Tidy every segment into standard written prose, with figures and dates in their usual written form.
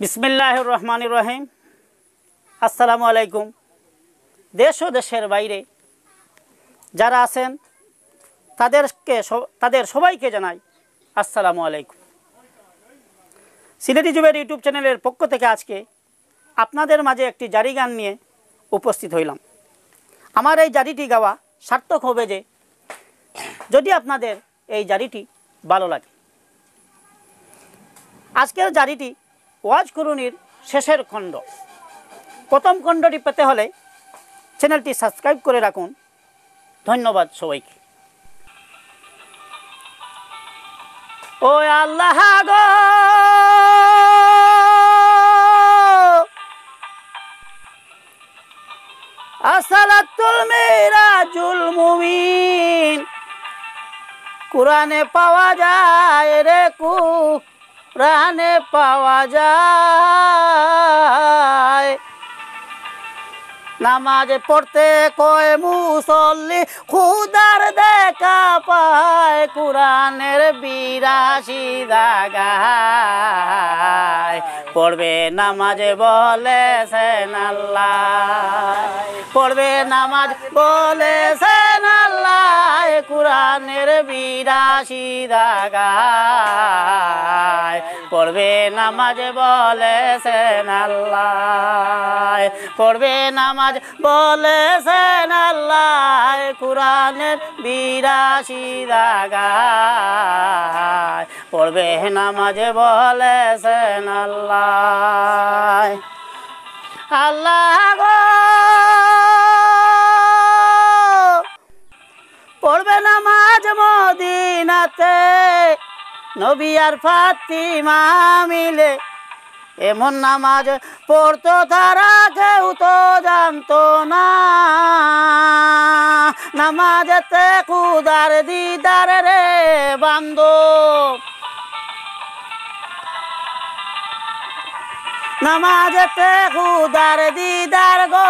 বিসমিল্লাহির রহমানির রহিম। আসসালামু আলাইকুম। দেশ ও দেশের বাইরে যারা আছেন তাদের সবাইকে জানাই আসসালামু আলাইকুম। সিলেটি জুবের ইউটিউব চ্যানেলের পক্ষ থেকে আজকে আপনাদের মাঝে একটি জারি গান নিয়ে উপস্থিত হইলাম। আমার এই জারিটি গাওয়া সার্থক হবে যে যদি আপনাদের এই জারিটি ভালো লাগে। আজকের জারিটি ওয়াজ কোরনির শেষের খণ্ড। প্রথম খণ্ডটি পেতে হলে চ্যানেলটি সাবস্ক্রাইব করে রাখুন। ধন্যবাদ সবাইকে। ও আল্লাহ গো, আসসালাতুল মিরাজুল মুমিন কুরআনে পাওয়া যায় রে কুরআনে পাওয়া যায়। নামাজ পড়তে কয় মুসল্লি খুদার দেখা পায় কুরআনের ৮২ জায়গায়। পড়বে নামাজে বলেছেন আল্লাহ, পড়বে নামাজ বলেছেন আল্লাহ কুরআনের ৮২ জায়গায়। পড়বে নামাজ বলেছেন আল্লাহ, পড়বে নামাজ বলেছেন আল্লাহ কুরআনের ৮২ জায়গায়। পড়বে নামাজ বলেছেন আল্লাহ। আল্লাহ গো, পড়বে নামাজ মদিনাতে নবী আর ফাতিমা মিলে। এমন নামাজ পড়তো তারা কেউ তো জানতো না। নামাজেতে খুদার দিদার রে বান্ধব, নামাজেতে খুদার দিদার গো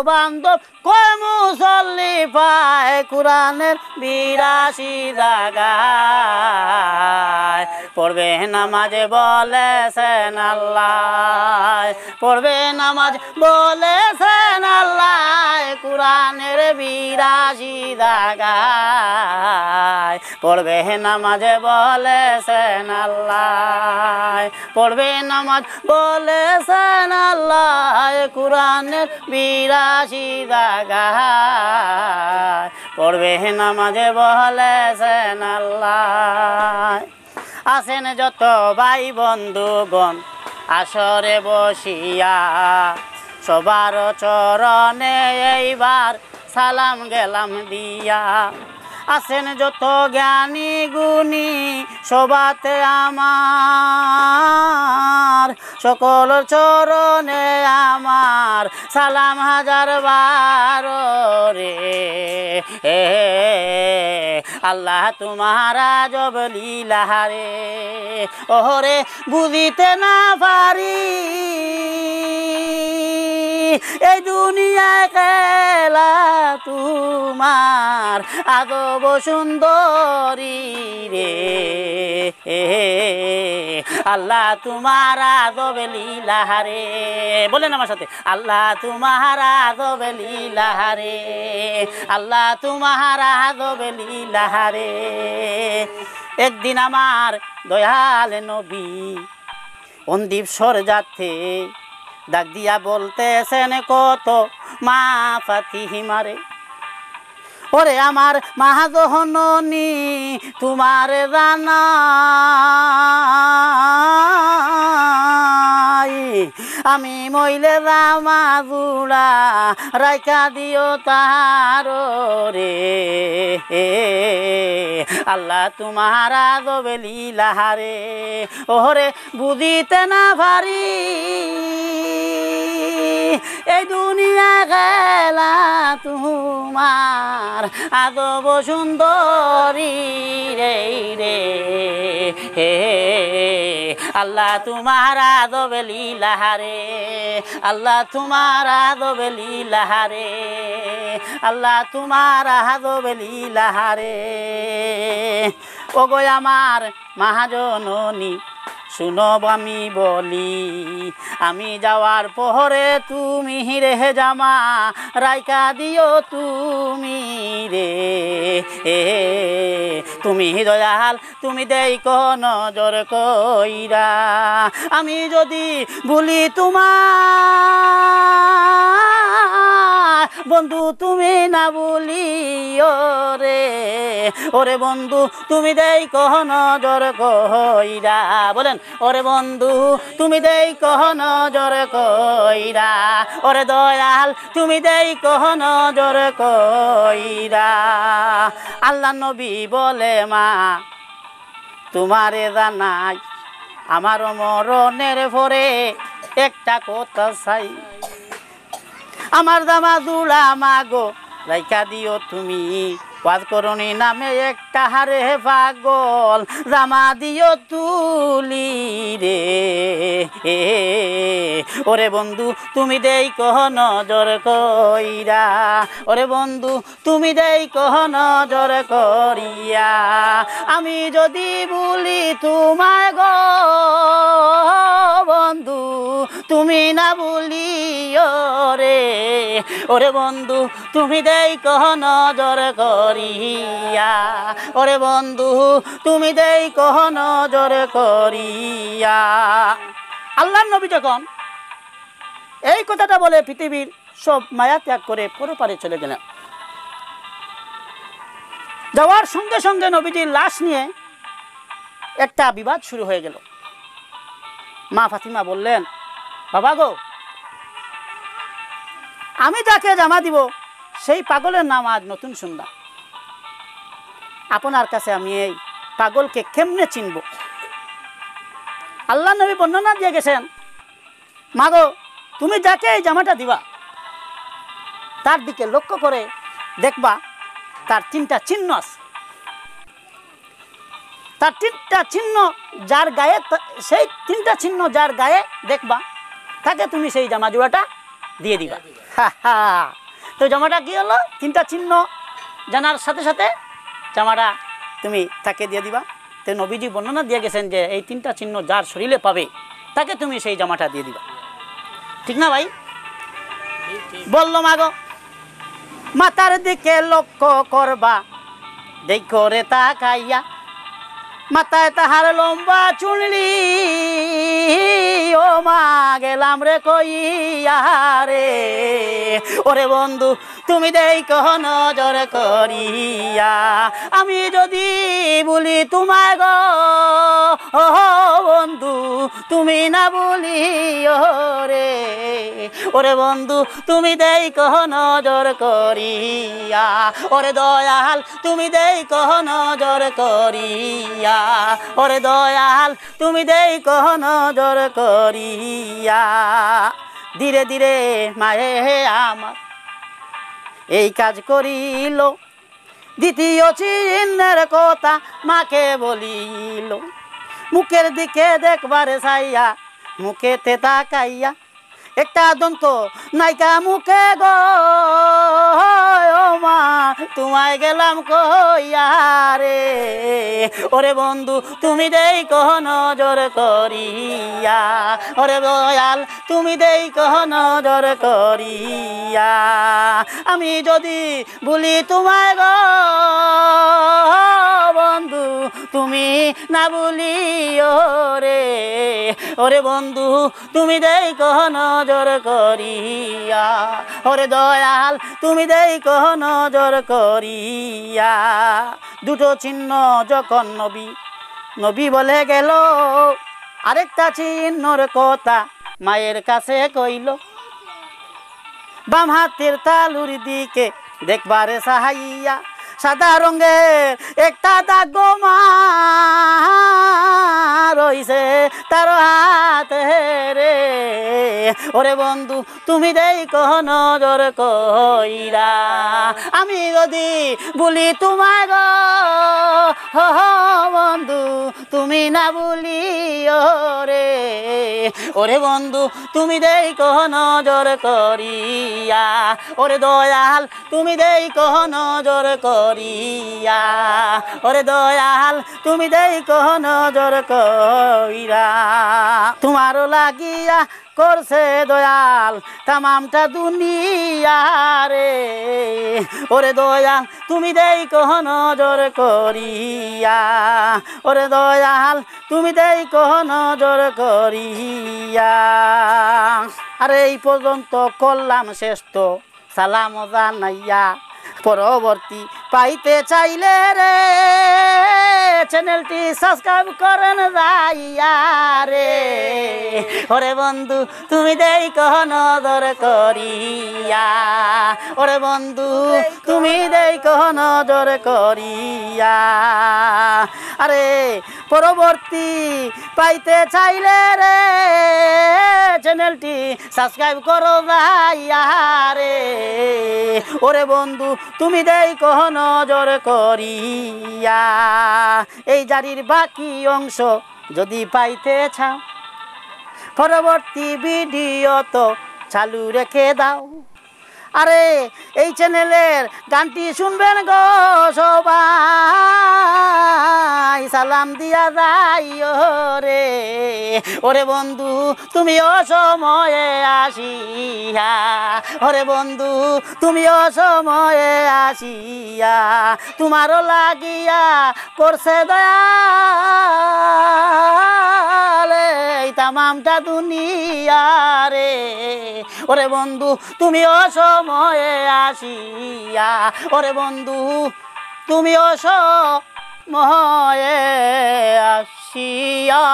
বান্ধব। কয় মুসল্লি পায় কুরআনের ৮২ জায়গায়। পড়বে নামাজে বলেছেন আল্লাহ, পড়বে নামাজ বলেছেন আল্লাহ কুরআনের ৮২ জায়গায়। পড়বে নামাজে বলেছেন আল্লাহ, পড়বে নামাজ বলেছেন আল্লাহ কুরআনের ৮২ জায়গায়। পড়বে নামাজে বলেছেন আল্লাহ। আছেন যত ভাই বন্ধুগণ আসরে বসিয়া, সবার চরণে এইবার সালাম গেলাম দিয়া। আছেন যত জ্ঞানী গুণী সবাতে আমার, সকল চরণে আমার সালাম হাজার বার রে। আল্লাহ তোমারা জব লীলা রে, ওরে বুঝিতে না পারি এই দুনিয়ায় খেলা তোমার আদব সুন্দরী রে। আল্লাহ তোমার আদব লীলা রে, বলেন আমার সাথে, আল্লাহ তোমার আদব লীলা রে, আল্লাহ তোমার আদব লীলা রে। একদিন আমার দয়াল নবী অন্দীপ সর যাচ্ছে, ডাক দিয়া বলতেছেন কত মা ফাতিমারে। ওরে আমার মহাজননী তোমার জানাই, আমি মইলে রামা জুড়া রাইকা দিও তার রে। আল্লাহ তোমার আদব লীলা রে, ওরে বুঝিতে না পারি এই দুনিয়া খেলা তোমার আদব সুন্দরী রে রে। আল্লাহ তোমার আদব লীলা রে, আল্লাহ তোমার আদব লীলা রে, আল্লাহ তোমার আদব লীলা রে। ওগো আমার মহাজননী শুনো আমি বলি, আমি যাওয়ার পরে তুমি রেহে জামা রাইকা দিও তুমি রে। তুমি দয়াল তুমি দেই নজর কইরা, আমি যদি ভুলি তোমার বন্ধু তুমি না ভুলিও রে। ওরে বন্ধু তুমি দেই নজর কইরা, বলেন ওরে বন্ধু তুমি দেই নজর কইরা, ওরে দয়াল তুমি দেই নজর কইরা। আল্লাহ নবী বলে মা তোমারে জানাই আমার মরণের পরে একটা কথা চাই, আমার দামা দুলা মাগো রাইকা দিও তুমি, ওয়াজ করণী নামে একটা হারে পাগল জামা দিও তুলি রে। ওরে বন্ধু তুমি দেই নজর কইরা, ওরে বন্ধু তুমি দেই নজর করিয়া, আমি যদি বলি তোমায় গো বন্ধু তুমি না বলিও রে। ওরে বন্ধু তুমি দেই নজর করিয়া, ওরে বন্ধু তুমি দেই নজর করিয়া। আল্লাহর নবী যখন এই কথাটা বলে পৃথিবীর সব মায়া ত্যাগ করে পরপারে চলে গেলেন, যাওয়ার সঙ্গে সঙ্গে নবীজির লাশ নিয়ে একটা বিবাদ শুরু হয়ে গেল। মা ফাতিমা বললেন বাবা গো, আমি যাকে জামা দিব সেই পাগলের নাম আজ নতুন শুনলাম, আপনার কাছে আমি এই পাগলকে কেমনে চিনব? আল্লাহ নবী বর্ণনা দিয়ে গেছেন, মাগো তুমি যাকে এই জামাটা দিবা তার দিকে লক্ষ্য করে দেখবা তার 3টা চিহ্ন আছে, তার 3টা চিহ্ন যার গায়ে, সেই 3টা চিহ্ন যার গায়ে দেখবা তাকে তুমি সেই জামা জোড়াটা দিয়ে দিবা। তো জামাটা কি হলো? 3টা চিহ্ন জানার সাথে সাথে জামাটা তুমি তাকে দিয়ে দিবা। তো নবীজি বর্ণনা দিয়ে গেছেন যে এই 3টা চিহ্ন যার শরীরে পাবে তাকে তুমি সেই জামাটা দিয়ে দিবা, ঠিক না ভাই? বললো মাগো মাথার দিকে লক্ষ্য করবা, দেখো রে তাকাইয়া মাথায় তাহার লম্বা চুনলি, ও মা গেলাম রে কইয়া রে। ওরে বন্ধু তুমি দেই নজর করিয়া, আমি যদি বলি তোমায় গো বন্ধু তুমি না বলিও রে। ওরে বন্ধু তুমি দেই নজর করিয়া, ওরে দয়াল তুমি দেই নজর করিয়া, ওরে দয়াল তুমি দেই নজর করিয়া। ধীরে ধীরে মায়ে আমার এই কাজ করিল, দ্বিতীয় চিহ্নের কথা মাকে বলিল, মুখের দিকে দেখবারে চাইয়া মুখেতে তাকাইয়া একটা দন্ত নাইকা মুখে গো মা তোমায় গেলাম কইয়া রে। ওরে বন্ধু তুমি দেই নজর করিয়া, ওরে দয়াল তুমি দেই নজর করিয়া, আমি যদি বলি তোমায় গো বন্ধু তুমি না বলিও রে। ওরে বন্ধু তুমি দেই নজর করিয়া, ওরে দয়াল তুমি দেই নজর করিয়া। 2টো চিহ্ন যখন নবী বলে গেল, আরেকটা চিহ্নর কথা মায়ের কাছে কইল, বাম হাতের তালুর দিকে দেখবারে সাহাইয়া সাদা রঙের একটা দাগ মা রইছে তার হাতে রে। ওরে বন্ধু তুমি দেই নজর কইরা, আমি যদি বলি তোমায় গো বন্ধু তুমি না ভুলিও রে, ওরে বন্ধু তুমি দেখো নজর করিয়া, ওরে দয়াল তুমি দেখো নজর করিয়া, ওরে দয়াল তুমি দেখো নজর কইরা। তোমারও লাগিয়া করছে দয়াল তামামটা দুনিয়া রে, ওরে দয়াল তুমি দেখো নজর করিয়া, ওরে দয়াল তুমি দেখো নজর করিয়া। আর এই পর্যন্ত করলাম শ্রেষ্ঠ সালাম জানাইয়া, পরবর্তী পাইতে চাইলে রে চ্যানেলটি সাবস্ক্রাইব করেন যাইয়া রে, ওরে বন্ধু তুমি দেখো নজর করিয়া, ওরে বন্ধু তুমি দেখো নজর করিয়া। আরে পরবর্তী পাইতে চাইলে রে চ্যানেলটি সাবস্ক্রাইব করো যাইয়া রে, ওরে বন্ধু তুমি দেখো নজর করিয়া। এই জারির বাকি অংশ যদি পাইতে চাও পরবর্তী ভিডিও তো চালু রেখে দাও। আরে এই চ্যানেলের গানটি শুনবেন গো সবাই, সালাম দিয়া যাইও রে, ওরে বন্ধু তুমি অসময়ে আসিয়া, ওরে বন্ধু তুমি অসময়ে আসিয়া, তোমারও লাগিয়া করছে দয়াল এই তামামটা দুনিয়া রে, ওরে বন্ধু তুমি অসময়ে আসিয়া, ওরে বন্ধু তুমি অসময়ে আসিয়া।